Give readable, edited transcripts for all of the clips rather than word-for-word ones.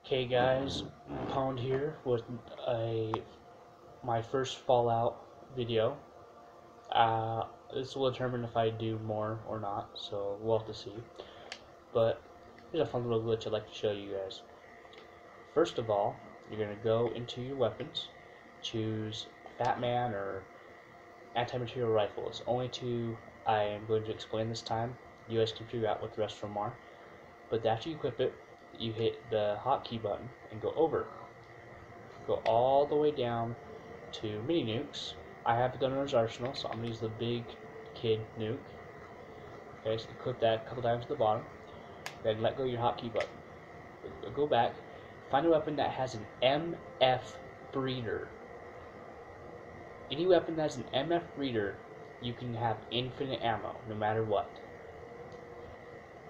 Okay guys, Pond here with my first Fallout video. This will determine if I do more or not, so we'll have to see. But here's a fun little glitch I'd like to show you guys. First of all, you're going to go into your weapons, choose Batman or anti-material rifle. It's only two I am going to explain this time. You guys can figure out what the rest of them are. But after you equip it, you hit the hotkey button and go over. Go all the way down to mini nukes. I have the gunner's arsenal, so I'm going to use the big kid nuke. Okay, so click that a couple times to the bottom. Then let go of your hotkey button. Go back, find a weapon that has an MF breeder. Any weapon that has an MF breeder, you can have infinite ammo, no matter what.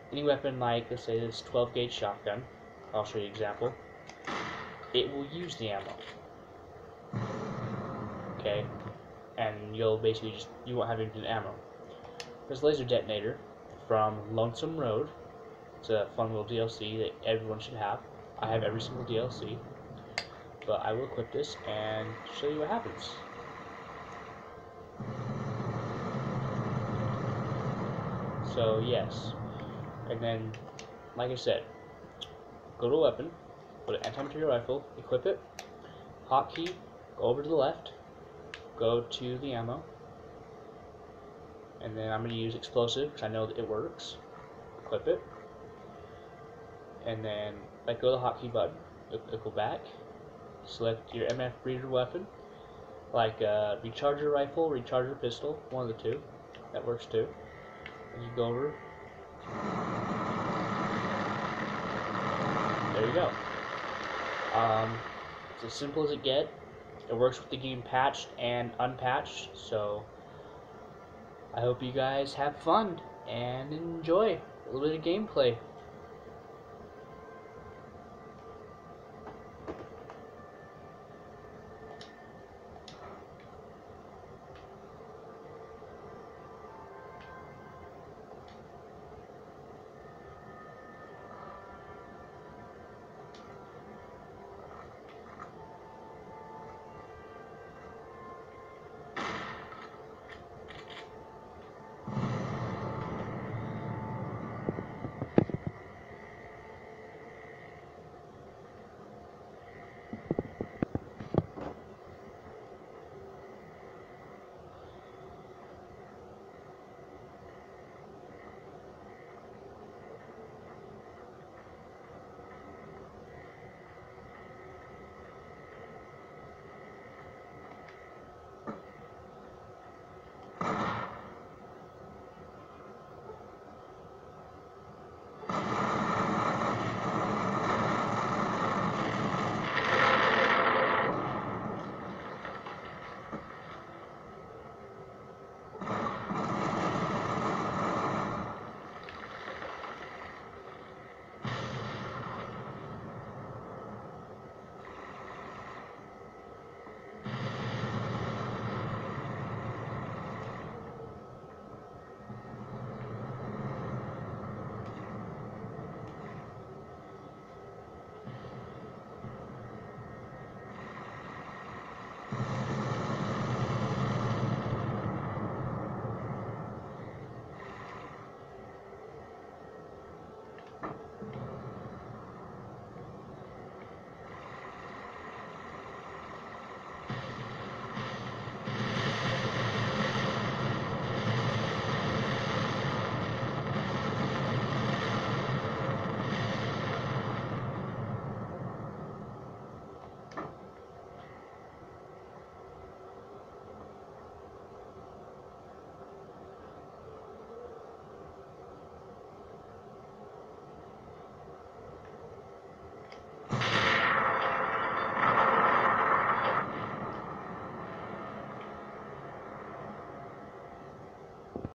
Any weapon like, let's say this 12 gauge shotgun, I'll show you an example, it will use the ammo. Okay, and you'll basically you won't have infinite ammo. This laser detonator from Lonesome Road. It's a fun little DLC that everyone should have. I have every single DLC, but I will equip this and show you what happens. So yes, and then like I said, go to weapon, go to anti-material rifle, equip it, hotkey, go over to the left, go to the ammo, and then I'm going to use explosive because I know that it works. Equip it, and then let go of the hotkey button, go back, select your MF breeder weapon, like recharger rifle, recharger pistol, one of the two, that works too. And you go over. There you go. It's as simple as it gets. It works with the game patched and unpatched, so I hope you guys have fun and enjoy a little bit of gameplay.